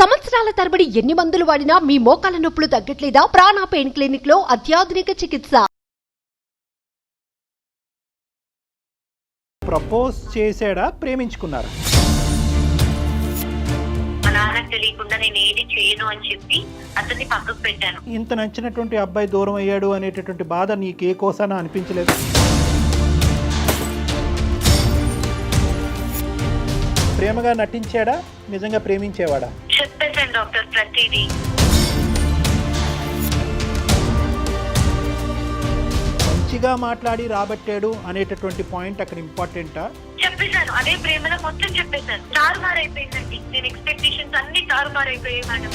సంవత్సరాల తరబడి ఎన్ని మందులు వాడినా మీ మోకాల నొప్పులు తగ్గట్లేదా? ప్రాణ పెయిన్ క్లినిక్ లో అత్యాధునిక చికిత్స. ప్రపోజ్ చేసాడా, ప్రేమించుకున్నారా? మా నాన్నకు తెలియకుండా నేను ఏది చేయను అని చెప్పి అతన్ని పక్కకు పెట్టాను. ఇంత నచ్చినటువంటి అబ్బాయి దూరం అయ్యాడు అనేటటువంటి బాధ నీకు ఏ కోసానా అనిపించలేదు? ప్రేమగా నటించాడా, నిజంగా ప్రేమించేవాడా? చెప్పేశాను డాక్టర్ ప్రతిదీ. మంచిగా మాట్లాడి రాబట్టాడు అనేటటువంటి పాయింట్ అక్కడ ఇంపార్టెంటా? చెప్పేశాను, అదే ప్రేమలో మొత్తం చెప్పేశాను. తారుమారైపోయిందండి. నేను ఎక్స్పెక్టేషన్స్ అన్ని తారుమారైపోయాయి మేడం.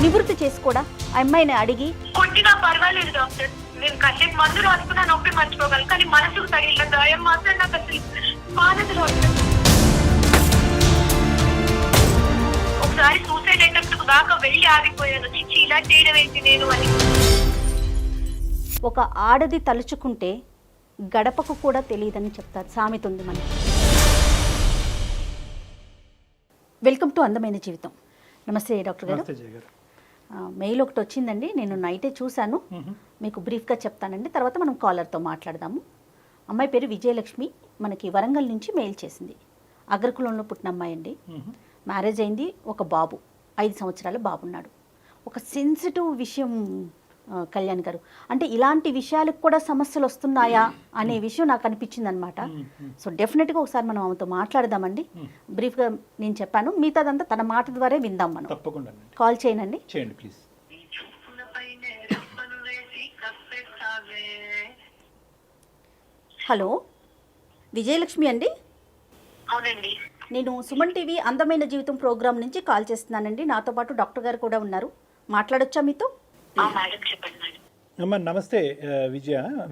నివృత్తి చేసుకోడా అమ్మాయిని అడిగి? కొట్టినా పర్వాలేదు డాక్టర్, నేను కాసేపు మందు రాసుకున్నా నొప్పి మర్చిపోగలను, కానీ మనసుకు తగిలిన గాయం మాత్రం నాకు అసలు మానదు డాక్టర్. ఒకసారి సూసైడ్ అటెంప్ట్ దాకా వెళ్ళి ఆగిపోయాను. చిచ్చి ఇలా చేయడం ఏంటి నేను అని. ఒక ఆడది తలుచుకుంటే గడపకు కూడా తెలియదని చెప్తారు, సామెత ఉంది మనకి. వెల్కమ్ టు అందమైన జీవితం. నమస్తే డాక్టర్ గారు. మెయిల్ ఒకటి వచ్చిందండి, నేను నైటే చూశాను, మీకు బ్రీఫ్గా చెప్తానండి, తర్వాత మనం కాలర్తో మాట్లాడదాము. అమ్మాయి పేరు విజయలక్ష్మి, మనకి వరంగల్ నుంచి మెయిల్ చేసింది. అగ్రకులంలో పుట్టిన అమ్మాయి అండి. మ్యారేజ్ అయింది, ఒక బాబు, 5 సంవత్సరాల బాబున్నాడు. ఒక సెన్సిటివ్ విషయం కళ్యాణ్ గారు, అంటే ఇలాంటి విషయాలకు కూడా సమస్యలు వస్తున్నాయా అనే విషయం నాకు అనిపించింది అనమాట. సో డెఫినెట్గా ఒకసారి మనం ఆమెతో మాట్లాడదామండి. బ్రీఫ్గా నేను చెప్పాను, మిగతాదంతా తన మాట ద్వారా విందాం మనం. తప్పకుండా కాల్ చేయండి ప్లీజ్. హలో, విజయలక్ష్మి అండి? అవునండి. నేను సుమన్ టీవీ అందమైన జీవితం ప్రోగ్రామ్ నుంచి కాల్ చేస్తున్నానండి. నాతో పాటు డాక్టర్ గారు కూడా ఉన్నారు, మాట్లాడొచ్చా మీతో? మేడం చెప్పండి మేడం. అమ్మా నమస్తే.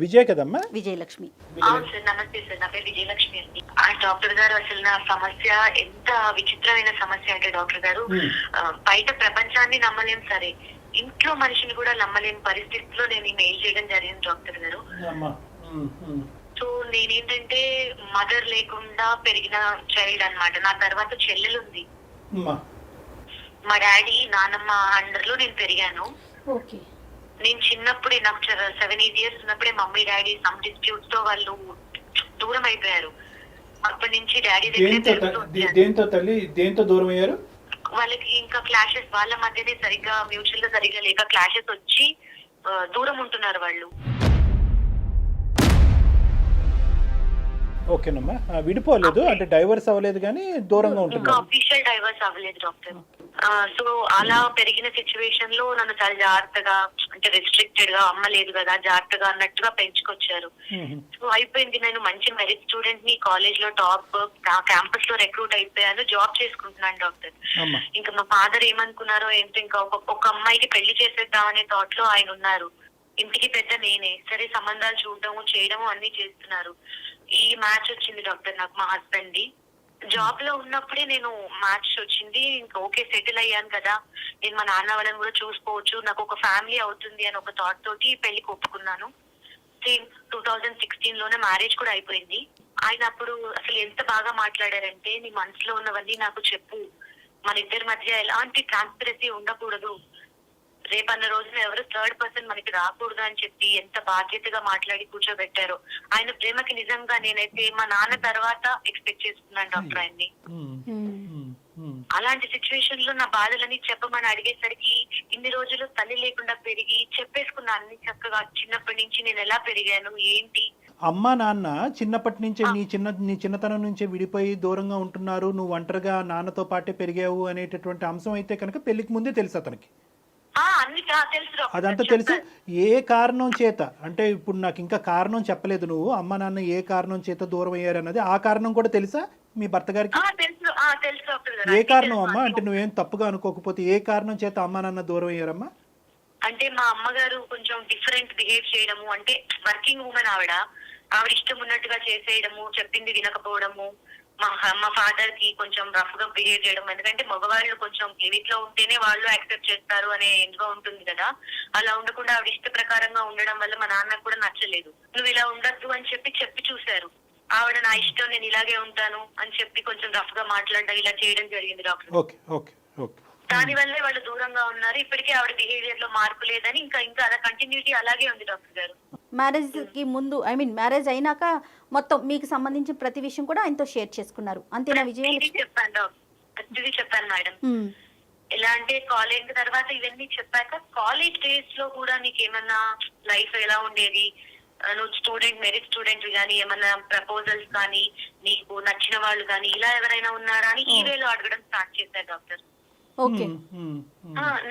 విజయ కదమ్మా? విజయలక్ష్మి. అవును సార్, నమస్తే సార్, నా పేరు విజయలక్ష్మి అండి. డాక్టర్ గారు, అసలు నా సమస్య ఎంత విచిత్రమైన సమస్య అంటే డాక్టర్ గారు, బయట ప్రపంచాన్ని నమ్మలేం సరే, ఇంట్లో మనిషిని కూడా నమ్మలేని పరిస్థితిలో నేను మెయిల్ చేయడం జరిగింది డాక్టర్ గారు. సో నేనేంటంటే మదర్ లేకుండా పెరిగిన చైల్డ్ అన్నమాట. నా తర్వాత చెల్లెలు ఉంది. మా డాడీ నానమ్మ అండర్ లో నేను పెరిగాను. నేను చిన్నప్పుడే, నాకు 7-8 ఇయర్స్ ఉన్నప్పుడే మమ్మీ డాడీ సమ్ డిస్ప్యూట్స్ తో వాళ్ళు దూరం అయిపోయారు. అప్పటి నుంచి డాడీ దేంతో దూరం అయ్యారు? వాళ్ళకి ఇంకా క్లాషెస్, వాళ్ళ మధ్యనే సరిగ్గా మ్యూచువల్ గా సరిగ్గా లేక క్లాషెస్ వచ్చి దూరం ఉంటున్నారు వాళ్ళు. ఓకేనమ్మా, విడిపోలేదు అంటే డైవర్స్ అవ్వలేదు కానీ దూరంగా ఉంటుంది. అఫీషియల్ డైవర్స్ అవ్వలేదు డాక్టర్. సో అలా పెరిగిన సిచ్యువేషన్ లో నన్ను చాలా జాగ్రత్తగా, అంటే రెస్ట్రిక్టెడ్ గా, అమ్మ లేదు కదా జాగ్రత్తగా అన్నట్టుగా పెంచుకొచ్చారు. సో అయిపోయింది, నేను మంచి మెరిట్ స్టూడెంట్ ని, కాలేజ్ లో టాప్, క్యాంపస్ లో రిక్రూట్ అయిపోయాను, జాబ్ చేసుకుంటున్నాను డాక్టర్. ఇంకా మా ఫాదర్ ఏమనుకున్నారో ఏంటో, ఇంకా ఒక అమ్మాయికి పెళ్లి చేసేద్దామనే థాట్ లో ఆయన ఉన్నారు. ఇంటికి పెద్ద నేనే, సరే సంబంధాలు చూడటము చేయడము అన్ని చేస్తున్నారు. ఈ మ్యాచ్ వచ్చింది డాక్టర్ నాకు, మా హస్బెండ్ ది. జాబ్ లో ఉన్నప్పుడే నేను మ్యాచ్ వచ్చింది. ఇంకా ఓకే, సెటిల్ అయ్యాను కదా, నేను మా నాన్న వాళ్ళని కూడా చూసుకోవచ్చు, నాకు ఒక ఫ్యామిలీ అవుతుంది అని ఒక థాట్ తోటి పెళ్లికి ఒప్పుకున్నాను. సేమ్ 2016 లోనే మ్యారేజ్ కూడా అయిపోయింది. ఆయన అప్పుడు అసలు ఎంత బాగా మాట్లాడారంటే, నీ మనసులో ఉన్నవన్నీ నాకు చెప్పు, మన ఇద్దరి మధ్య ఎలాంటి ట్రాన్స్పరెన్సీ ఉండకూడదు, రేపన్న రోజున ఎవరు థర్డ్ పర్సన్ మనకి రాకూడదు అని చెప్పి ఎంత బాధ్యతగా మాట్లాడి కూర్చోబెట్టారు. ఆయన ప్రేమకి నిజంగా నేనైతే మా నాన్న తర్వాత ఎక్స్పెక్ట్ చేస్తున్నాను డాక్టర్ ఆయన్ని. అలాంటి సిచ్యువేషన్ లో నా బాధలని చెప్పమని అడిగేసరికి ఇన్ని రోజులు తల్లి లేకుండా పెరిగి చెప్పేసుకున్నా అన్ని చక్కగా. చిన్నప్పటి నుంచి నేను ఎలా పెరిగాను ఏంటి, అమ్మా నాన్న చిన్నప్పటి నుంచే నీ చిన్నతనం నుంచే విడిపోయి దూరంగా ఉంటున్నారు, నువ్వు ఒంటరిగా నాన్నతో పాటే పెరిగావు అనేటటువంటి అంశం అయితే కనుక పెళ్లికి ముందే తెలుసు అతనికి. అదంతా తెలుసు. ఏ కారణం చేత అంటే, ఇప్పుడు నాకు ఇంకా కారణం చెప్పలేదు నువ్వు, అమ్మ నాన్న ఏ కారణం చేత దూరం అయ్యారు అన్నది, ఆ కారణం కూడా తెలుసా మీ భర్త గారికి? ఏ కారణం అమ్మా, అంటే నువ్వేం తప్పుగా అనుకోకపోతే ఏ కారణం చేత అమ్మ నాన్న దూరం అయ్యారమ్మా? అంటే మా అమ్మగారు కొంచెం డిఫరెంట్ బిహేవ్ చేయడము, అంటే వర్కింగ్ ఉమెన్ ఆవిడ ఇష్టం ఉన్నట్టుగా చేసేయడము, చెప్పింది వినకపోవడము, మా ఫాదర్ కి కొంచెం రఫ్ గా బిహేవ్ చేయడం. ఎందుకంటే మగవాళ్ళు కొంచెం లిమిట్ లో ఉంటేనే వాళ్ళు యాక్సెప్ట్ చేస్తారు అనే ఎందుగా ఉంటుంది కదా, అలా ఉండకుండా ఆవిడ ఇష్ట ప్రకారంగా ఉండడం వల్ల మా నాన్నకు కూడా నచ్చలేదు. నువ్వు ఇలా ఉండద్దు అని చెప్పి చూశారు. ఆవిడ నా ఇష్టం, నేను ఇలాగే ఉంటాను అని చెప్పి కొంచెం రఫ్ గా మాట్లాడడం ఇలా చేయడం జరిగింది డాక్టర్. Okay okay okay. దాని వల్లే వాళ్ళు దూరంగా ఉన్నారు. ఇప్పటికే ఆవిడ బిహేవియర్ లో మార్పు లేదని ఇంకా అలా కంటిన్యూటీ అలాగే ఉంది డాక్టర్ గారు. మ్యారేజ్ కి ముందు మ్యారేజ్ అయినాక మొత్తం మీకు సంబంధించిన ప్రతి విషయం కూడా ఆయనతో షేర్ చేసుకున్నారు అంతేనా విజయలక్ష్మి? చెప్పాను డాక్టర్, ప్రతిదీ చెప్పాను మేడం. ఎలా అంటే కాలేజ్ తర్వాత ఇవన్నీ చెప్పాక కాలేజ్ డేస్ లో కూడా నీకు ఏమన్నా లైఫ్ ఎలా ఉండేది, నువ్వు స్టూడెంట్ మెరిట్ స్టూడెంట్ కానీ ఏమన్నా ప్రపోజల్స్ కానీ నీకు నచ్చిన వాళ్ళు కానీ ఇలా ఎవరైనా ఉన్నారా అని ఈ వేలో అడగడం స్టార్ట్ చేశారు డాక్టర్. ఓకే.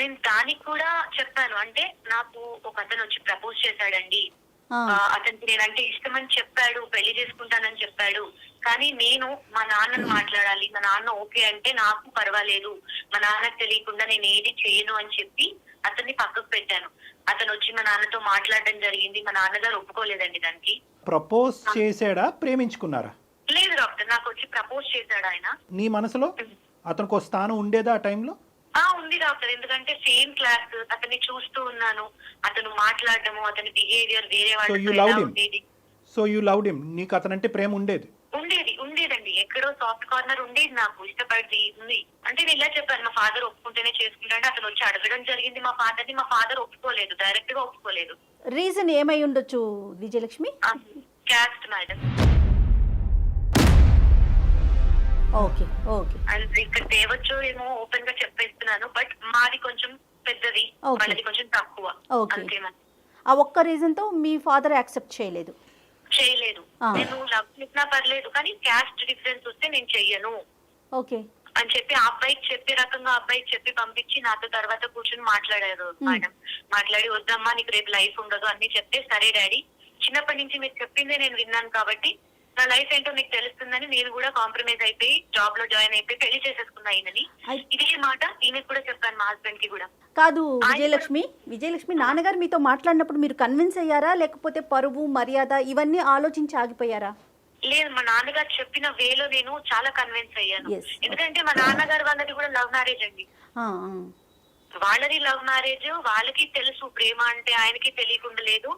నేను దానికి కూడా చెప్పాను. అంటే నాకు ఒక అతను వచ్చి ప్రపోజ్ చేశాడండి, అతనికి నేనంటే ఇష్టమని చెప్పాడు, పెళ్లి చేసుకుంటానని చెప్పాడు. కానీ నేను మా నాన్నను మాట్లాడాలి, మా నాన్న ఓకే అంటే నాకు పర్వాలేదు, మా నాన్నకు తెలియకుండా నేను ఏది చేయను అని చెప్పి అతన్ని పక్కకు పెట్టాను. అతను వచ్చి మా నాన్నతో మాట్లాడడం జరిగింది. మా నాన్నగారు ఒప్పుకోలేదండి దానికి. ప్రపోజ్ చేసాడా, ప్రేమించుకున్నారా? లేదు డాక్టర్, నాకు వచ్చి ప్రపోజ్ చేశాడు ఆయన. నీ మనసులో అతనికి ఒక స్థానం ఉండేదా ఆ టైంలో? ఉంది డాక్టర్, ఎందుకంటే సేమ్ క్లాస్, అతన్ని చూస్తూ ఉన్నాను, అతను మాట్లాడటము, అతని బిహేవియర్ వేరే వాళ్ళతో ఉండేది. So you loved him. నీకు అతనంటే ప్రేమ ఉండేదండి. ఎక్కడో సాఫ్ట్ కార్నర్ ఉండేది, నాకు ఇష్టపడి ఉంది. అంటే నేను ఇలా చెప్పాను, మా ఫాదర్ ఒప్పుకుంటేనే చేసుకుంటాను. అతను వచ్చి అడగడం జరిగింది మా ఫాదర్ని. మా ఫాదర్ ఒప్పుకోలేదు, డైరెక్ట్ గా ఒప్పుకోలేదు. రీజన్ ఏమై ఉండొచ్చు Vijayalakshmi? Caste madam. Okay okay. And ఇక్కడ తేవచ్చు ఏమో ఓపెన్ గా చెప్పేస్తున్నాను, బట్ మాది కొంచెం పెద్దది, వాళ్ళది కొంచెం తక్కువ. ఆ ఒక్క రీజన్ తో మీ ఫాదర్ యాక్సెప్ట్ చేయలేదు? నేను లవ్ చేసినా పర్లేదు కానీ క్యాస్ట్ డిఫరెన్స్ వస్తే నేను చెయ్యను ఓకే అని చెప్పి ఆ అబ్బాయికి చెప్పే రకంగా అబ్బాయికి చెప్పి పంపించి నాతో తర్వాత కూర్చొని మాట్లాడారు మేడం. మాట్లాడి వద్దమ్మా నీకు రేపు లైఫ్ ఉండదు అన్ని చెప్తే, సరే డాడీ చిన్నప్పటి నుంచి మీరు చెప్పిందే నేను విన్నాను కాబట్టి నా లైఫ్ ఏంటో మీకు తెలుస్తుందని నేను కూడా కాంప్రమైజ్ అయిపోయి జాబ్ లో జాయిన్ అయిపోయి పెళ్లి చేసేసుకున్నా ఆయనని. ఇదే మాట ఈయనకి కూడా చెప్పాను, మా హస్బెండ్ కి కూడా. కాదు విజయలక్ష్మి నాన్నగారు మీతో మాట్లాడినప్పుడు మీరు కన్విన్స్ అయ్యారా, లేకపోతే పరువు మర్యాద ఇవన్నీ ఆలోచించి ఆగిపోయారా? లేదు, మా నాన్నగారు చెప్పిన వేలో నేను చాలా కన్విన్స్ అయ్యాను. ఎందుకంటే మా నాన్నగారు వాళ్ళది కూడా లవ్ మ్యారేజ్ అండి. వాళ్ళది లవ్ మ్యారేజ్, వాళ్ళకి తెలుసు ప్రేమ అంటే, ఆయనకి తెలియకుండా లేదు.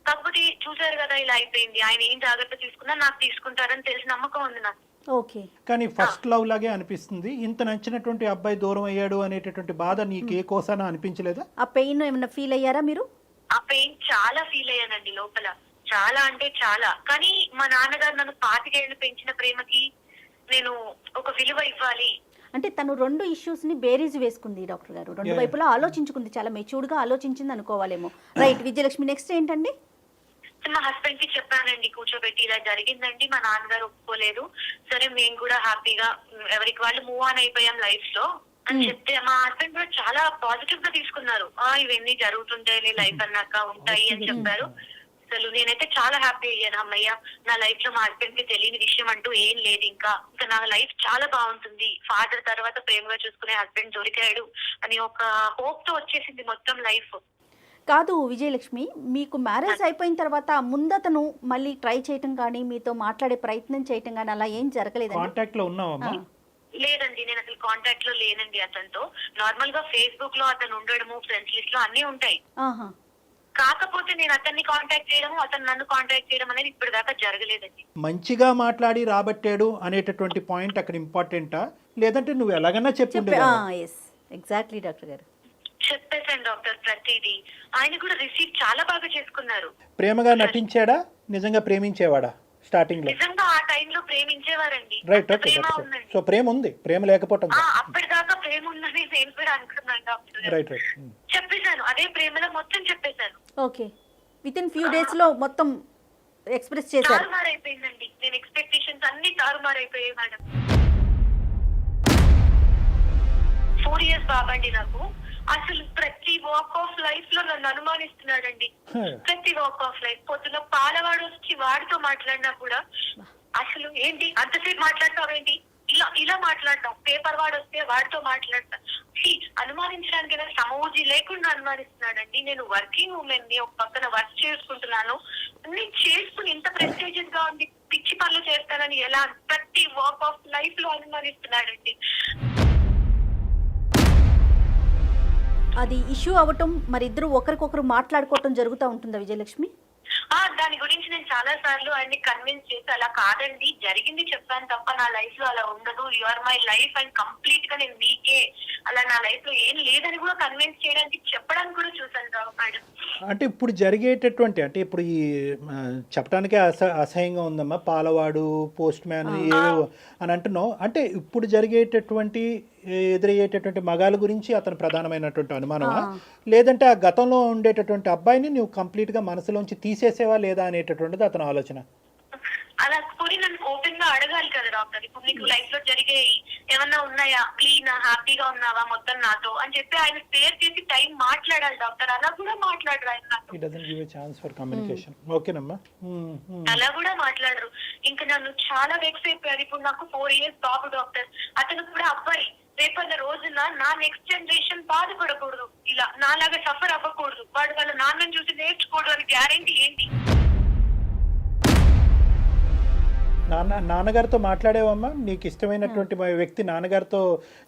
కాకపోతే చూసారు కదా ఇలా అయిపోయింది. ఆయన ఏం జాగ్రత్త తీసుకున్నా నాకు తీసుకుంటారని తెలిసి నమ్మకం ఉంది నాకు. ఓకే. కానీ ఫస్ట్ లవ్ లాగే అనిపిస్తుంది. ఇంత నచ్చినటువంటి అబ్బాయి దూరం అయ్యాడు అనేటటువంటి బాధ నీకు ఏ కోసానా అనిపించలేదా? ఆ పెయిన్ ఏమైనా ఫీల్ అయ్యారా మీరు? ఆ పెయిన్ చాలా ఫీల్ అయ్యానండి లోపల, చాలా అంటే చాలా. కానీ మా నాన్నగారు నన్ను 25 ఏళ్ళు పెంచిన ప్రేమకి నేను ఒక విలువ ఇవ్వాలి. అంటే తను రెండు ఇష్యూస్ ని బేరీజ్ వేసుకుంది డాక్టర్ గారు, రెండు వైపులా ఆలోచించుకుంది, చాలా మెచ్యూర్డ్ గా ఆలోచించింది అనుకోవాలేమో. రైట్ విజయలక్ష్మి, నెక్స్ట్ ఏంటండి? మా హస్బెండ్ కి చెప్పానండి కూర్చోబెట్టి, ఇలా జరిగిందండి, మా నాన్నగారు ఒప్పుకోలేదు, సరే మేము కూడా హ్యాపీగా ఎవరికి వాళ్ళు మూవ్ ఆన్ అయిపోయాం లైఫ్ లో అని చెప్తే మా హస్బెండ్ కూడా చాలా పాజిటివ్ గా తీసుకున్నారు. ఇవన్నీ జరుగుతుంటాయి, నీ లైఫ్ అన్నాక ఉంటాయి అని చెప్పారు. అసలు నేనైతే చాలా హ్యాపీ అయ్యాను, అమ్మయ్య నా లైఫ్ లో మా హస్బెండ్ కి తెలియని విషయం అంటూ ఏం లేదు, ఇంకా నా లైఫ్ చాలా బాగుంటుంది, ఫాదర్ తర్వాత ప్రేమగా చూసుకునే హస్బెండ్ దొరికాడు అని ఒక హోప్ తో వచ్చేసింది మొత్తం లైఫ్. కాదు విజయలక్ష్మి, మీకు మ్యారేజ్ అయిపోయిన తర్వాత ముందతను మళ్ళీ ట్రై చేయటం కానీ మీతో మాట్లాడే ప్రయత్నం చేయటం కానీ అలా ఏం జరగలేదు? కాంటాక్ట్ లో ఉన్నావమ్మా? లేదండి, నేను అసలు కాంటాక్ట్ లో లేనండి అతనితో. నార్మల్ గా ఫేస్బుక్ లో అతను ఉండడము, ఫ్రెండ్స్ లిస్ట్ లో అన్ని ఉంటాయి. కాకపోతే నేను అతన్ని కాంటాక్ట్ చేయడం, అతను నన్ను కాంటాక్ట్ చేయడం అనేది ఇప్పటిదాకా జరగలేదండి. మంచిగా మాట్లాడి రాబట్టాడు అనేటటువంటి పాయింట్ అక్కడ ఇంపార్టెంటా, లేదంటే నువ్వు ఎలాగన్నా ఎగ్జాక్ట్లీ డాక్టర్ గారు చెప్పేశాను డాక్టర్ ప్రతిదీ. ఆయన కూడా రిసీవ్ చాలా బాగా చేసుకున్నారు. ప్రేమగా నటించాడా, నిజంగా ప్రేమించేవాడా? స్టార్టింగ్ లో నిజంగా ఆ టైంలో ప్రేమించేవారండి. Right, okay. సో ప్రేమ ఉంది, ప్రేమ లేకపోవటం అప్పటిదాకా ప్రేమ ఉందని నేను కూడా అనుకున్నాను డాక్టర్. రైట్ రైట్ చెప్పేశాను, అదే ప్రేమలో మొత్తం చెప్పేశాను. Okay, with in few days లో మొత్తం ఎక్స్ప్రెస్ చేశారు. తారుమారైపోయిందండి, నేను ఎక్స్పెక్టేషన్స్ అన్ని తారుమారైపోయాయి మేడం. 4 years బాబండి నాకు. అసలు ప్రతి వాక్ ఆఫ్ లైఫ్ లో నన్ను అనుమానిస్తున్నాడండి, ప్రతి వాక్ ఆఫ్ లైఫ్. పొద్దున పాలవాడు వచ్చి వాడితో మాట్లాడినా కూడా అసలు ఏంటి అంతసేపు మాట్లాడతావేంటి, ఇలా మాట్లాడతాం. పేపర్ వాడు వస్తే వాడితో మాట్లాడతాం. అనుమానించడానికి సమూజీ లేకుండా అనుమానిస్తున్నాడండి. నేను వర్కింగ్ ఉమెన్ ని, ఒక పక్కన వర్క్ చేసుకుంటున్నాను, అన్ని చేసుకుని ఇంత ప్రెస్టీజియస్ గా ఉంది, పిచ్చి పనులు చేస్తానని ఎలా ప్రతి వాక్ ఆఫ్ లైఫ్ లో అనుమానిస్తున్నాడండి. అది ఇష్యూ అవ్వటం, మరి ఇద్దరు ఒకరికొకరు మాట్లాడుకోవటం జరుగుతూ ఉంటుందా విజయలక్ష్మి? దాని గురించి నేను చాలా సార్లు ఆయన్ని కన్విన్స్ చేసి అలా కాదండి జరిగింది చెప్పాను తప్ప నా లైఫ్ లో అలా ఉండదు, you are my life and complete గా నేను మీకే, అలా నా లైఫ్ లో ఏం లేదని కూడా కన్విన్స్ చేయడానికి చెప్పడానికి కూడా చూసాను రావు మేడం. అంటే ఇప్పుడు జరిగేటటువంటి అంటే ఇప్పుడు ఈ చెప్పడానికే అసహ్యంగా ఉందమ్మా, పాలవాడు, పోస్ట్ మ్యాన్ ఏవేవో అని అంటున్నావు. అంటే ఇప్పుడు జరిగేటటువంటి ఎదురయ్యేటటువంటి మగాళ్ళ గురించి అతను ప్రధానమైనటువంటి అనుమానమా, లేదంటే ఆ గతంలో ఉండేటటువంటి అబ్బాయిని నువ్వు కంప్లీట్గా మనసులోంచి తీసేసేవా లేదా అనేటటువంటిది అతని ఆలోచన? అలా పోనీ నన్ను ఓపెన్ గా అడగాలి కదా డాక్టర్. ఇప్పుడు నీకు లైఫ్ లో జరిగే ఏమన్నా ఉన్నాయా, క్లీన్ హ్యాపీగా ఉన్నావా మొత్తం నాతో అని చెప్పి ఆయన స్పేర్ చేసి టైం మాట్లాడాలి డాక్టర్. అలా కూడా మాట్లాడరు ఆయన నాతో. He doesn't give a chance for communication. ఓకేనమ్మా, అలా కూడా మాట్లాడరు. ఇంకా నన్ను చాలా వెక్స్ అయిపోయారు. ఇప్పుడు నాకు 4 years బాబు డాక్టర్, అతను కూడా అబ్బాయి. రేపన్న రోజున నా నెక్స్ట్ జనరేషన్ బాధపడకూడదు, ఇలా నాలాగా సఫర్ అవ్వకూడదు, వాడు వాళ్ళ నాన్నని చూసి నేర్చుకోడు అని గ్యారెంటీ ఏంటి? నాన్నగారితో మాట్లాడేవమ్మా? నీకు ఇష్టమైనటువంటి వ్యక్తి నాన్నగారితో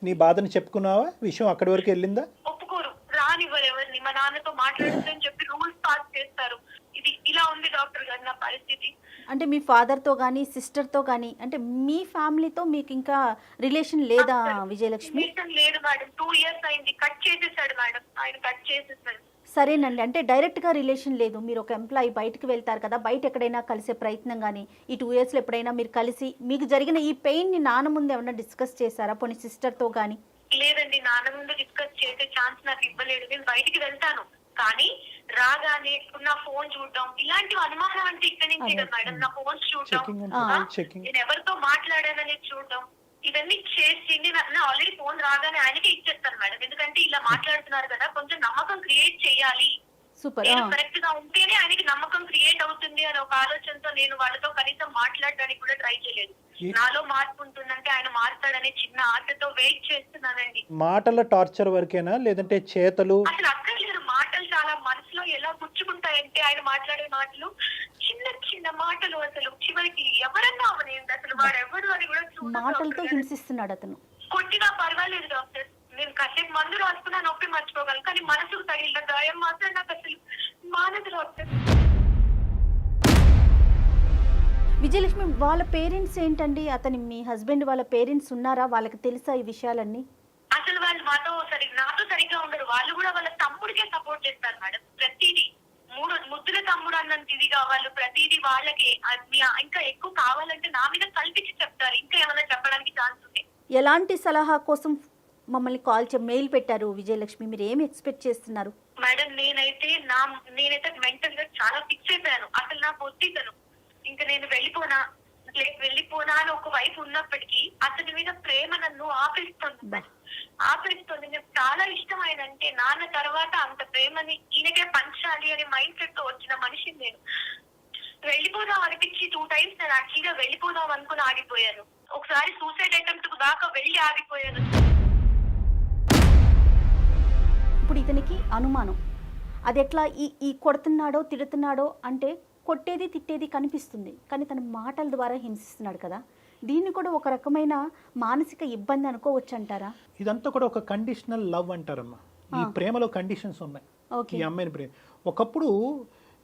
నీ బాధను చెప్పుకున్నావా? విషయం అక్కడి వరకు వెళ్ళిందా? ఒప్పుకోరు, రానివ్వరు ఎవరిని. మా నాన్నతో మాట్లాడొద్దని చెప్పి రూల్స్ పాస్ చేస్తారు. ఇది ఇలా ఉంది డాక్టర్ గారు నా పరిస్థితి. అంటే మీ ఫాదర్తో కానీ సిస్టర్తో కానీ అంటే మీ ఫ్యామిలీతో మీకు ఇంకా రిలేషన్ లేదా విజయలక్ష్మి? లేదు మేడం, 2 years అయింది. కట్ చేసేసాడు మేడం, ఆయన కట్ చేసేసాడు. సరేనండి, అంటే డైరెక్ట్గా రిలేషన్ లేదు. మీరు ఒక ఎంప్లాయీ బయటకు వెళ్తారు కదా, బయట ఎక్కడైనా కలిసే ప్రయత్నం కానీ ఈ 2 yearsలో ఎప్పుడైనా మీరు కలిసి మీకు జరిగిన ఈ పెయిన్ని నాన్న ముందు ఏమన్నా డిస్కస్ చేశారా, పోనీ సిస్టర్తో కానీ? లేదండి, నాన్న ముందు డిస్కస్ చేసే ఛాన్స్ నాకు ఇవ్వలేదు. నేను బయటికి వెళ్తాను కానీ రాగానే నా ఫోన్ చూడడం, ఇలాంటివి అనుమానం అంటే ఇక్కడ నుంచి కదా మేడం. నా ఫోన్ చూడడం, నేను ఎవరితో మాట్లాడాననేది చూడడం, ఇవన్నీ చేసి నేను ఆల్రెడీ ఫోన్ రాగానే ఆయనకి ఇచ్చేస్తాను మేడం. ఎందుకంటే ఇలా మాట్లాడుతున్నారు కదా, కొంచెం నమ్మకం క్రియేట్ చేయాలి. నేను కరెక్ట్ గా ఉంటేనే ఆయనకి నమ్మకం క్రియేట్ అవుతుంది అనే ఒక ఆలోచనతో నేను వాళ్ళతో కనీసం మాట్లాడడానికి కూడా ట్రై చేయలేదు. నాలో మార్పు ఉంటుందంటే ఆయన మారుతాడనే చిన్న ఆశతో వెయిట్ చేస్తున్నానండి. మాటల టార్చర్ వరకేనా లేదంటే చేతలు? అసలు అక్కర్లేదు, మాటలు చాలా మనసులో ఎలా గుచ్చుకుంటాయంటే ఆయన మాట్లాడే మాటలు చిన్న చిన్న మాటలు. అసలు చివరికి ఎవరన్నా అవనేది, అసలు వాడెవరు అని కూడా మాటలతో హింసిస్తున్నాడు అతను. కొట్టినా పర్వాలేదు డాక్టర్, నేను కాసేపు మందు రాసుకున్నా నొప్పి మర్చిపోగలను, కానీ మనసుకు తగిలిన గాయం మాత్రం నాకు అసలు మానదు డాక్టర్. విజయలక్ష్మి, వాళ్ళ పేరెంట్స్ ఏంటండి? అతని మీ హస్బెండ్ వాళ్ళ పేరెంట్స్ ఉన్నారా? వాళ్ళకి తెలుసా ఈ విషయాలన్నీ? అసలు వాళ్ళు నాతో సరిగ్గా ఉండరు. వాళ్ళు కూడా వాళ్ళ తమ్ముడికే సపోర్ట్ చేస్తారు మేడం. ప్రతిదీ ముద్దుల తమ్ముడు అన్నంత ఇది కావాలి, ప్రతిదీ వాళ్ళకి. ఇంకా ఎక్కువ కావాలంటే నా మీద కల్పించి చెప్తారు. ఇంకా ఏమైనా చెప్పడానికి ఛాన్స్ ఉంది. ఎలాంటి సలహా కోసం మమ్మల్ని మెయిల్ పెట్టారు విజయలక్ష్మి? మీరు ఏమి ఎక్స్పెక్ట్ చేస్తున్నారు? మేడం నేనైతే మెంటల్ గా చాలా ఫిక్స్ అయిపోయాను. అసలు నాకు వద్దితను, ఇంకా నేను వెళ్ళిపోనా అని ఒక వైపు ఉన్నప్పటికీ అతని మీద ప్రేమ నన్ను ఆపేస్తుంది. నాకు చాలా ఇష్టం ఆయన అంటే. నాన్న తర్వాత అంత ప్రేమని ఈయనకే పంచాలి అనే మైండ్ సెట్ తో వచ్చిన మనిషిని నేను. వెళ్ళిపోదాం అనిపించి 2 times నేను యాక్చువల్గా వెళ్ళిపోదాం అనుకుని ఆగిపోయాను. ఒకసారి సూసైడ్ అటెంప్ట్ దాకా వెళ్ళి ఆగిపోయాను. ఇప్పుడు ఇతనికి అనుమానం, అది ఎట్లా ఈ కొడుతున్నాడో తిడుతున్నాడో అంటే కొట్టేది తిట్టేది కనిపిస్తుంది, కానీ తన మాటల ద్వారా హింసిస్తున్నాడు కదా. దీన్ని కూడా ఒక రకమైన మానసిక ఇబ్బంది అనుకోవచ్చు అంటారా? ఇదంతా కూడా ఒక కండిషనల్ లవ్ అంటారమ్మా. ఈ ప్రేమలో కండిషన్స్ ఉన్నాయి. ఈ అమ్మాయిని ప్రేమ ఒకప్పుడు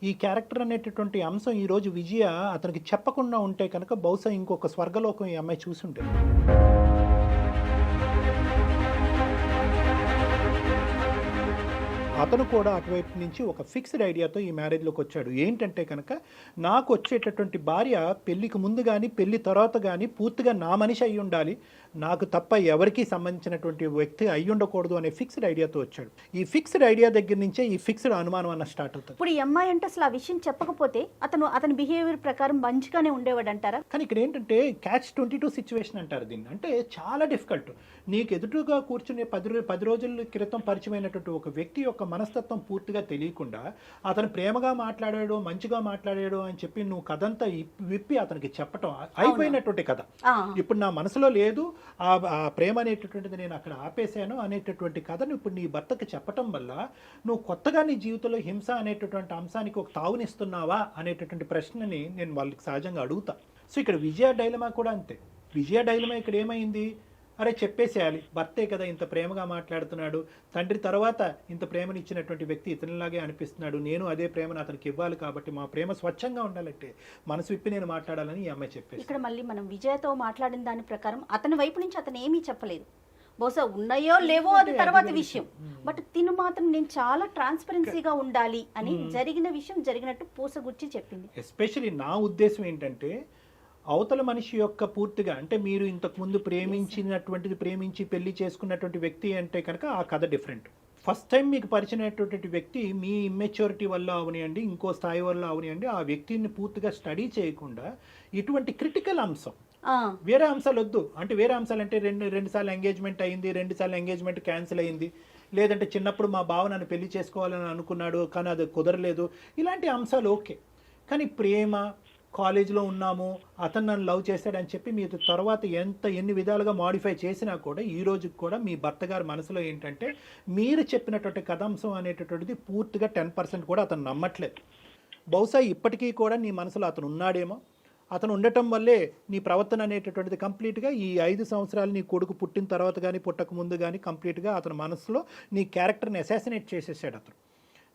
ఈ క్యారెక్టర్ అనేటటువంటి అంశం ఈ రోజు విజయ అతనికి చెప్పకుండా ఉంటే కనుక బహుశా ఇంకొక స్వర్గలోకం ఈ అమ్మాయి చూసుంటుంది. అతను కూడా అటువైపు నుంచి ఒక ఫిక్స్డ్ ఐడియాతో ఈ మ్యారేజ్లోకి వచ్చాడు. ఏంటంటే కనుక నాకు వచ్చేటటువంటి భార్య పెళ్లికి ముందు కానీ పెళ్లి తర్వాత కానీ పూర్తిగా నా మనిషి అయి ఉండాలి, నాకు తప్ప ఎవరికీ సంబంధించినటువంటి వ్యక్తి అయి ఉండకూడదు అనే ఫిక్స్డ్ ఐడియాతో వచ్చాడు. ఈ ఫిక్స్డ్ ఐడియా దగ్గర నుంచే ఈ ఫిక్స్డ్ అనుమానం అన్న స్టార్ట్ అవుతుంది. ఇప్పుడు ఈ అమ్మాయి అంటే అసలు ఆ విషయం చెప్పకపోతే అతని బిహేవియర్ ప్రకారం మంచిగానే ఉండేవాడు అంటారా? కానీ ఇక్కడ ఏంటంటే catch-22 సిచ్యువేషన్ అంటారు దీన్ని. అంటే చాలా డిఫికల్ట్. నీకు ఎదురుగా కూర్చునే 10 రోజుల క్రితం పరిచయమైనటువంటి ఒక వ్యక్తి యొక్క మనస్తత్వం పూర్తిగా తెలియకుండా అతను ప్రేమగా మాట్లాడాడు, మంచిగా మాట్లాడాడు అని చెప్పి నువ్వు కథంతా విప్పి అతనికి చెప్పటం అయిపోయినటువంటి కథ. ఇప్పుడు నా మనసులో లేదు, ఆ ప్రేమ అనేటటువంటిది నేను అక్కడ ఆపేశాను అనేటటువంటి కథను ఇప్పుడు నీ భర్తకి చెప్పటం వల్ల నువ్వు కొత్తగా నీ జీవితంలో హింస అనేటటువంటి అంశానికి ఒక తావునిస్తున్నావా అనేటటువంటి ప్రశ్నని నేను వాళ్ళకి సహజంగా అడుగుతా. సో ఇక్కడ విజయ డైలమా కూడా అంతే. విజయ డైలమా ఇక్కడ ఏమైంది, అరే చెప్పేసేయాలి, భర్తే కదా ఇంత ప్రేమగా మాట్లాడుతున్నాడు, తండ్రి తర్వాత ఇంత ప్రేమని ఇచ్చినటువంటి వ్యక్తి ఇతనిలాగే అనిపిస్తున్నాడు, నేను అదే ప్రేమను అతనికి ఇవ్వాలి, కాబట్టి మా ప్రేమ స్వచ్ఛంగా ఉండాలంటే మనసు విప్పి నేను మాట్లాడాలని ఈ అమ్మాయి చెప్పేసి. ఇక్కడ మళ్ళీ మనం విజయతో మాట్లాడిన దాని ప్రకారం అతని వైపు నుంచి అతను ఏమీ చెప్పలేదు. బహుశా ఉన్నాయో లేవో అది తర్వాత విషయం, బట్ తిను మాత్రం నేను చాలా ట్రాన్స్పరెన్సీగా ఉండాలి అని జరిగిన విషయం జరిగినట్టు పూసగుచ్చి చెప్పింది. ఎస్పెషలీ నా ఉద్దేశం ఏంటంటే అవతల మనిషి యొక్క పూర్తిగా అంటే మీరు ఇంతకుముందు ప్రేమించినటువంటిది ప్రేమించి పెళ్లి చేసుకున్నటువంటి వ్యక్తి అంటే కనుక ఆ కథ డిఫరెంట్. ఫస్ట్ టైం మీకు పరిచయమైనటువంటి వ్యక్తి మీ ఇమ్మెచ్యూరిటీ వల్ల అవనియండి, ఇంకో స్థాయి వల్ల అవనియండి, ఆ వ్యక్తిని పూర్తిగా స్టడీ చేయకుండా ఇటువంటి క్రిటికల్ అంశం వేరే అంశాలు వద్దు. అంటే వేరే అంశాలు అంటే రెండు సార్లు ఎంగేజ్మెంట్ అయింది, 2 సార్లు ఎంగేజ్మెంట్ క్యాన్సిల్ అయింది, లేదంటే చిన్నప్పుడు మా బావ నన్ను పెళ్లి చేసుకోవాలని అనుకున్నాడు కానీ అది కుదరలేదు, ఇలాంటి అంశాలు ఓకే. కానీ ప్రేమ, కాలేజీలో ఉన్నాము, అతను నన్ను లవ్ చేశాడని చెప్పి మీరు తర్వాత ఎన్ని విధాలుగా మాడిఫై చేసినా కూడా ఈ రోజుకి కూడా మీ భర్త గారి మనసులో ఏంటంటే మీరు చెప్పినటువంటి కథాంశం అనేటటువంటిది పూర్తిగా 10% కూడా అతను నమ్మట్లేదు. బహుశా ఇప్పటికీ కూడా నీ మనసులో అతను ఉన్నాడేమో, అతను ఉండటం వల్లే నీ ప్రవర్తన అనేటటువంటిది కంప్లీట్గా ఈ 5 సంవత్సరాలు నీ కొడుకు పుట్టిన తర్వాత కానీ పుట్టక ముందు కానీ కంప్లీట్గా అతని మనసులో నీ క్యారెక్టర్ని అసాసినేట్ చేసేసాడు అతను.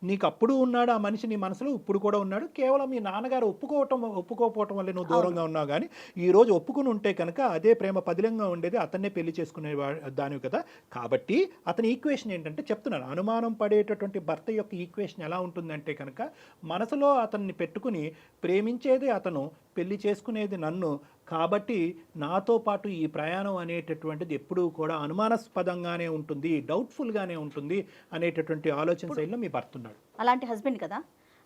నీకు అప్పుడు ఉన్నాడు ఆ మనిషి నీ మనసులో, ఇప్పుడు కూడా ఉన్నాడు. కేవలం మీ నాన్నగారు ఒప్పుకోకపోవటం వల్ల నువ్వు దూరంగా ఉన్నావు. కానీ ఈ రోజు ఒప్పుకుని ఉంటే కనుక అదే ప్రేమ పదిలంగా ఉండేది, అతన్నే పెళ్లి చేసుకునే దానివి కదా. కాబట్టి అతని ఈక్వేషన్ ఏంటంటే చెప్తున్నాను, అనుమానం పడేటటువంటి భర్త యొక్క ఈక్వేషన్ ఎలా ఉంటుందంటే కనుక మనసులో అతన్ని పెట్టుకుని ప్రేమించేది అతను, పెళ్లి చేసుకునేది నన్ను, కాబట్టి నాతో పాటు ఈ ప్రయాణం అనేటటువంటిది ఎప్పుడూ కూడా అనుమానాస్పదంగానే ఉంటుంది, డౌట్ఫుల్గానే ఉంటుంది అనేటటువంటి ఆలోచన శైలిలో మీ భర్త ఉన్నాడు. అలాంటి హస్బెండ్ కదా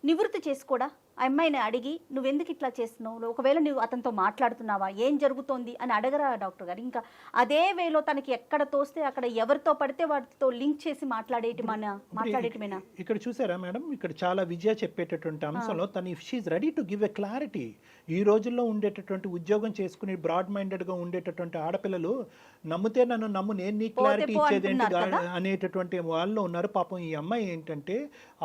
నివృత్తి చేసుకోడా ఆ అమ్మాయిని అడిగి నువ్వెందుకు ఇట్లా చేస్తున్నావు, ఒకవేళ నువ్వు అతనితో మాట్లాడుతున్నావా, ఏం జరుగుతోంది అని అడగరా డాక్టర్ గారు? ఇంకా అదే వేలో తనకి ఎక్కడ తోస్తే అక్కడ ఎవరితో పడితే వాటితో లింక్ చేసి మాట్లాడేటమేనా? ఇక్కడ చూసారా మేడం, ఇక్కడ చాలా విజయ చెప్పేటటువంటి అంశంలో తను she ready to give a clarity. ఈ రోజుల్లో ఉండేటటువంటి ఉద్యోగం చేసుకుని బ్రాడ్ మైండెడ్గా ఉండేటటువంటి ఆడపిల్లలు నమ్మితే నన్ను నమ్ము, నేను నీ క్లారిటీ ఇచ్చేది ఏంటి అనేటటువంటి వాళ్ళు ఉన్నారు. పాపం ఈ అమ్మాయి ఏంటంటే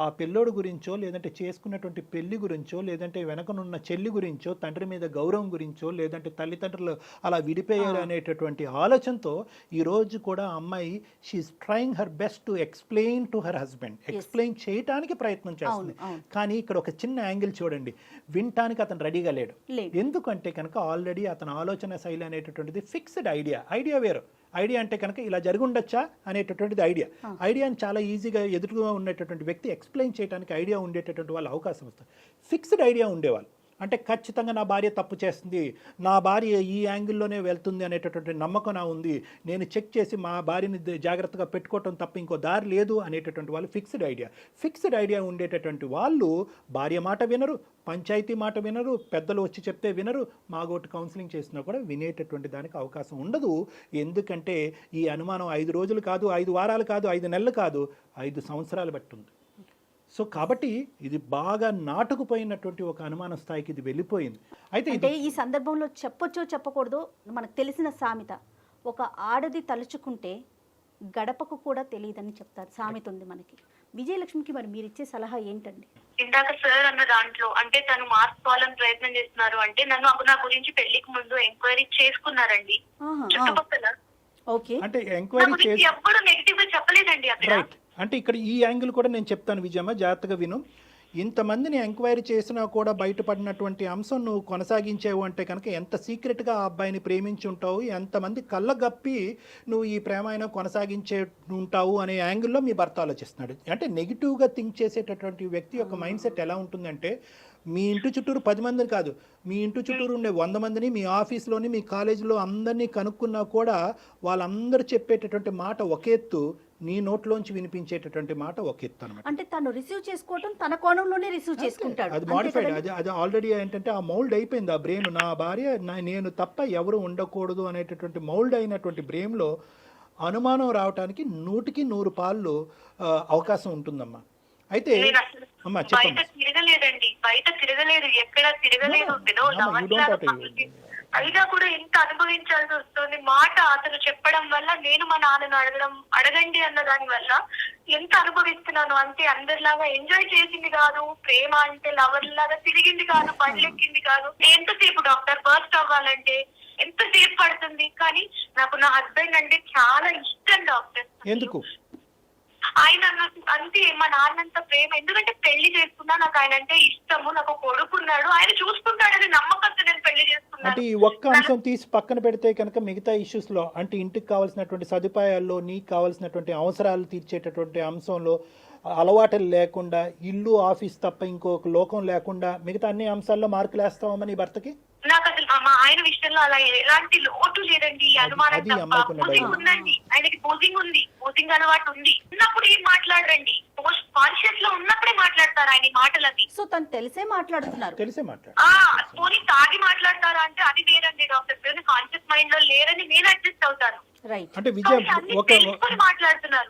ఆ పిల్లోడు గురించో లేదంటే చేసుకున్నటువంటి పెళ్లి గురించో లేదంటే వెనకనున్న చెల్లి గురించో తండ్రి మీద గౌరవం గురించో లేదంటే తల్లిదండ్రులు అలా విడిపోయారు అనేటటువంటి ఆలోచనతో ఈ రోజు కూడా అమ్మాయి she's trying her best to explain to her husband, explain చేయడానికి ప్రయత్నం చేస్తుంది. కానీ ఇక్కడ ఒక చిన్న యాంగిల్ చూడండి, వినటానికి అతను రెడీగా లేడు. ఎందుకంటే కనుక ఆల్రెడీ అతని ఆలోచన శైలి అనేటటువంటిది ఫిక్స్డ్ ఐడియా వేరు. ఐడియా అంటే కనుక ఇలా జరిగి ఉండొచ్చా అనేటటువంటిది ఐడియాని చాలా ఈజీగా ఎదురుగా ఉండేటటువంటి వ్యక్తి ఎక్స్ప్లెయిన్ చేయడానికి ఐడియా ఉండేటటువంటి వాళ్ళు అవకాశం వస్తుంది. ఫిక్స్డ్ ఐడియా ఉండేవాళ్ళు అంటే ఖచ్చితంగా నా భార్య తప్పు చేస్తుంది, నా భార్య ఈ యాంగిల్లోనే వెళ్తుంది అనేటటువంటి నమ్మకం నా ఉంది, నేను చెక్ చేసి మా భార్యని జాగ్రత్తగా పెట్టుకోవటం తప్ప ఇంకో దారి లేదు అనేటటువంటి వాళ్ళు ఫిక్స్డ్ ఐడియా ఉండేటటువంటి వాళ్ళు భార్య మాట వినరు, పంచాయతీ మాట వినరు, పెద్దలు వచ్చి చెప్తే వినరు, మాగోటి కౌన్సిలింగ్ చేసినా కూడా వినేటటువంటి దానికి అవకాశం ఉండదు. ఎందుకంటే ఈ అనుమానం 5 రోజులు కాదు, 5 వారాలు కాదు, 5 నెలలు కాదు, 5 సంవత్సరాలు బట్టుంది. సో కాబట్టి ఇది బాగా నాటుకుపోయినటువంటి ఒక అనుమాన స్థాయికి ఇది వెళ్ళిపోయింది. అయితే ఈ సందర్భంలో చెప్పొచ్చో చెప్పకూడదో మనకు తెలిసిన సామెత, ఒక ఆడది తలుచుకుంటే గడపకు కూడా తెలియదని చెప్తారు, సామెత ఉంది మనకి. విజయలక్ష్మికి మరి మీరు ఇచ్చే సలహా ఏంటండి? ఇందాక సార్ అన్న దాంట్లో అంటే తను మార్చుకోవాలని ప్రయత్నం చేస్తున్నారు అంటే నన్ను నా గురించి పెళ్లికి ముందు ఎంక్వైరీ చేసుకున్నారండి చుట్టుపక్కల. ఓకే, అంటే ఎంక్వైరీ చేసి ఎప్పుడు నెగిటివ్ గా చెప్పలేదండి అక్కడ. అంటే ఇక్కడ ఈ యాంగిల్ కూడా నేను చెప్తాను విజయమ్మ, జాగ్రత్తగా విను. ఇంతమందిని ఎంక్వైరీ చేసినా కూడా బయటపడినటువంటి అంశం నువ్వు కొనసాగించావు అంటే కనుక ఎంత సీక్రెట్గా ఆ అబ్బాయిని ప్రేమించి ఉంటావు, ఎంతమంది కళ్ళగప్పి నువ్వు ఈ ప్రేమాయణం కొనసాగించే ఉంటావు అనే యాంగిల్లో మీ భర్త ఆలోచిస్తున్నాడు. అంటే నెగిటివ్గా థింక్ చేసేటటువంటి వ్యక్తి యొక్క మైండ్ సెట్ ఎలా ఉంటుందంటే, మీ ఇంటి చుట్టూరు 10 మందిని కాదు, మీ ఇంటి చుట్టూరు ఉండే 100 మందిని, మీ ఆఫీస్లోని మీ కాలేజీలో అందరినీ కనుక్కున్నా కూడా వాళ్ళందరూ చెప్పేటటువంటి మాట ఒక ఎత్తు, నీ నోట్లోంచి వినిపించేటటువంటి మాట ఒక ఎత్తు అనమాట. అంటే తను రిసీవ్ చేసుకోవడం తన కోణంలోనే రిసీవ్ చేసుకుంటాడు. అది మాడిఫైడ్, అది ఆల్రెడీ ఏంటంటే ఆ మౌల్డ్ అయిపోయింది ఆ బ్రెయిన్. నా భార్య నేను తప్ప ఎవరు ఉండకూడదు అనేటటువంటి మౌల్డ్ అయినటువంటి బ్రెయిన్లో అనుమానం రావడానికి 100కి 100 పాళ్ళు అవకాశం ఉంటుందమ్మా. అయితే అమ్మా బయట తిరగలేదు, ఎక్కడ తిరగలేదు. అయినా కూడా ఎంత అనుభవించాల్సి వస్తుంది. మాట అతను చెప్పడం వల్ల నేను మా నాన్నను అడగండి అన్న దాని వల్ల ఎంత అనుభవిస్తున్నాను. అంటే అందరిలాగా ఎంజాయ్ చేసింది కాదు, ప్రేమ అంటే లవర్ లాగా తిరిగింది కాదు, బండ్లెక్కింది కాదు. ఎంతసేపు డాక్టర్ బర్స్ట్ అవ్వాలంటే ఎంతసేపు పడుతుంది. కానీ నాకు నా హస్బెండ్ అంటే చాలా ఇష్టం డాక్టర్. ఎందుకు? ఆయన అంటే మా నాన్నంత ప్రేమ. ఎందుకంటే పెళ్లి చేసుకున్నా నాకు ఆయన అంటే ఇష్టము. నాకు కొడుకున్నాడు, ఆయన చూసుకుంటాడని నమ్మకంతో నేను పెళ్లి చేసుకున్నాను. అంటే ఈ ఒక్క అంశం తీసి పక్కన పెడితే కనుక మిగతా ఇష్యూస్ లో, అంటే ఇంటికి కావాల్సినటువంటి సదుపాయాల్లో, నీకు కావాల్సినటువంటి అవసరాలు తీర్చేటటువంటి అంశంలో అలవాటులు లేకుండా, ఇల్లు ఆఫీస్ తప్ప ఇంకొక లోకం లేకుండా మిగతా అన్ని అంశాల్లో మార్కులు వేస్తావమ్మా నీ భర్తకి? నాకు అసలు మా ఆయన విషయంలో అలా ఎలాంటి లోటు లేదండి. అనుమానం తప్ప. పోజింగ్ ఉందండి, ఆయనకి పోజింగ్ ఉంది, పోజింగ్ అలవాటు ఉంది. ఉన్నప్పుడు ఏం మాట్లాడరండి, పోస్ట్ కాన్షియస్ లో ఉన్నప్పుడే మాట్లాడతారు ఆయన మాటలది. సో తను తెలిసే మాట్లాడుతున్నారు. పోనీ తాగి మాట్లాడతారా అంటే అది వేరండి డాక్టర్. కాన్షియస్ మైండ్ లో లేరని నేను అడ్జస్ట్ అవుతాను. అంటే విజయ్ మాట్లాడుతున్నారు.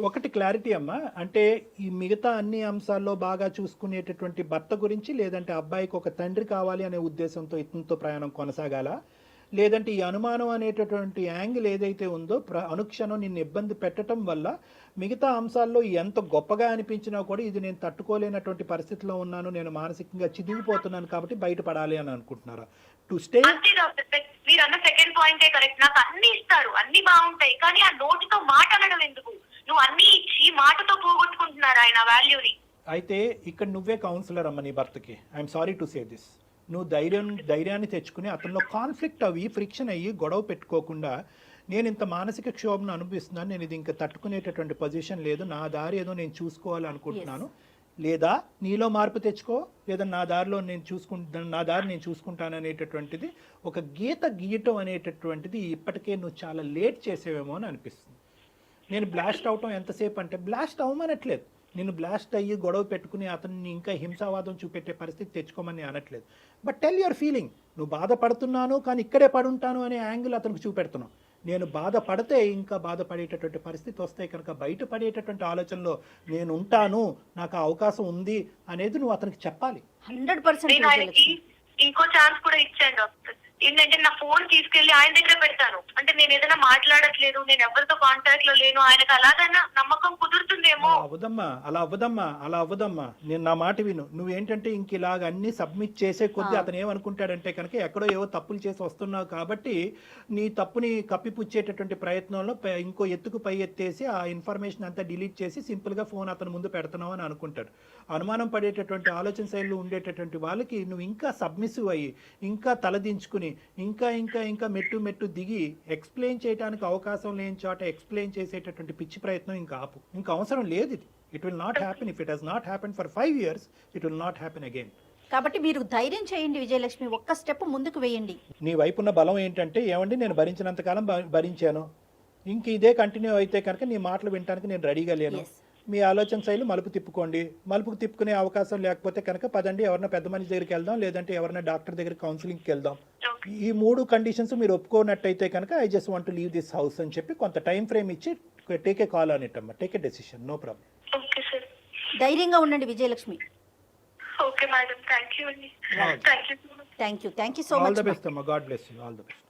ఒకటి క్లారిటీ అమ్మా, అంటే ఈ మిగతా అన్ని అంశాల్లో బాగా చూసుకునేటటువంటి భర్త గురించి, లేదంటే అబ్బాయికి ఒక తండ్రి కావాలి అనే ఉద్దేశంతో ఇతనితో ప్రయాణం కొనసాగాల, లేదంటే ఈ అనుమానం అనేటటువంటి యాంగిల్ ఏదైతే ఉందో అనుక్షణం నిన్ను ఇబ్బంది పెట్టడం వల్ల మిగతా అంశాల్లో ఎంత గొప్పగా అనిపించినా కూడా ఇది నేను తట్టుకోలేనటువంటి పరిస్థితిలో ఉన్నాను, నేను మానసికంగా చిదిగిపోతున్నాను కాబట్టి బయటపడాలి అని అనుకుంటున్నారా? To stay. మీరు అన్న సెకండ్ పాయింటే కరెక్ట్. నాకు అన్ని ఇస్తారు, అన్ని బాగుంటాయి, కానీ ఆ నోటితో మాట అనడం ఎందుకు? నువ్వు అన్ని ఇచ్చి మాటతో పోగొట్టుకుంటున్నారు ఆయన వాల్యూని. అయితే ఇక్కడ నువ్వే కౌన్సిలర్ అమ్మ నీ భర్తకి. I'm sorry to say this. నువ్వు ధైర్యాన్ని తెచ్చుకుని అతనిలో కాన్ఫ్లిక్ట్ అవి ఫ్రిక్షన్ అయ్యి గొడవ పెట్టుకోకుండా, నేను ఇంత మానసిక క్షోభను అనుభవిస్తున్నాను, నేను ఇది ఇంకా తట్టుకునేటటువంటి పొజిషన్ లేదు, నా దారి ఏదో నేను చూసుకోవాలి అనుకుంటున్నాను, లేదా నీలో మార్పు తెచ్చుకో, లేదా నా దారి నేను చూసుకుంటాను అనేటటువంటిది ఒక గీయటం అనేటటువంటిది ఇప్పటికే నువ్వు చాలా లేట్ చేసేవేమో అని అనిపిస్తుంది. నేను బ్లాస్ట్ అవటం ఎంతసేపు అంటే, బ్లాస్ట్ అవ్వమనట్లేదు, నేను బ్లాస్ట్ అయ్యి గొడవ పెట్టుకుని అతన్ని ఇంకా హింసావాదం చూపెట్టే పరిస్థితి తెచ్చుకోమని అనట్లేదు. But tell your feeling. నువ్వు బాధపడుతున్నాను కానీ ఇక్కడే పడుంటాను అనే యాంగిల్ అతనికి చూపెడుతున్నావు. నేను బాధపడితే ఇంకా బాధపడేటటువంటి పరిస్థితి వస్తే కనుక బయటపడేటటువంటి ఆలోచనలో నేను ఉంటాను, నాకు ఆ అవకాశం ఉంది అనేది నువ్వు అతనికి చెప్పాలి. 100% ఇంకో ఛాన్స్ కూడా ఇచ్చాను డాక్టర్. ఏంటంటే నా ఫోన్ తీసుకెళ్లి ఆయన దగ్గర పెడతాను. అంటే నేను ఏదైనా మాట్లాడట్లేదు, నేను ఎవరితో కాంటాక్ట్ లో లేను, ఆయనకు అలాగైనా నమ్మకం కుదురుతుందేమో. అలా అవ్వదమ్మా. నేను నా మాట విను. నువ్వేంటంటే ఇంక ఇలాగ అన్ని సబ్మిట్ చేసే కొద్దీ అతను ఏమనుకుంటాడంటే కనుక ఎక్కడో ఏవో తప్పులు చేసి వస్తున్నావు కాబట్టి నీ తప్పుని కప్పిపుచ్చేటటువంటి ప్రయత్నంలో ఇంకో ఎత్తుకు పై ఎత్తేసి ఆ ఇన్ఫర్మేషన్ అంతా డిలీట్ చేసి సింపుల్ గా ఫోన్ అతని ముందు పెడుతున్నావు అని అనుకుంటాడు. అనుమానం పడేటటువంటి ఆలోచన శైలిలో ఉండేటటువంటి వాళ్ళకి నువ్వు ఇంకా సబ్మిసివ్ అయ్యి, ఇంకా తలదించుకుని, ఇంకా మెట్టు దిగి ఎక్స్ప్లెయిన్ చేయడానికి అవకాశం లేని చోట ఎక్స్ప్లెయిన్ చేసేటటువంటి పిచ్చి ప్రయత్నం ఇంకా ఆపు. ఇంకా అవసరం లేదు ఇది. It will not happen. If it has not happen for 5 years, it will not happen again. కాబట్టి మీరు ధైర్యం చేయండి విజయలక్ష్మి, ఒక్క స్టెప్ ముందుకు వేయండి. నీ వైపున్న బలం ఏంటంటే, ఏమండి నేను భరించినంతకాలం భరించాను, ఇంక ఇదే కంటిన్యూ అయితే కనుక నీ మాటలు వినడానికి నేను రెడీగా లేను. మీ ఆలోచన శైలి మలుపు తిప్పుకోండి. మలుపుకు తిప్పుకునే అవకాశం లేకపోతే కనుక పదండి, ఎవరైనా పెద్ద మనిషి దగ్గరికి వెళ్దాం, లేదంటే ఎవరైనా డాక్టర్ దగ్గర కౌన్సిలింగ్కి వెళ్దాం. ఈ 3 కండిషన్స్ మీరు ఒప్పుకోనట్టయితే కనుక I just want to leave this house అని చెప్పి కొంత టైం ఫ్రేమ్ ఇచ్చి take a call on it అమ్మా. Take a decision, no problem. ధైర్యంగా ఉండండి Vijayalakshmi. Okay madam, thank you అండి. Thank you so much. Thank you so much. All the best అమ్మా. God bless you. All the best.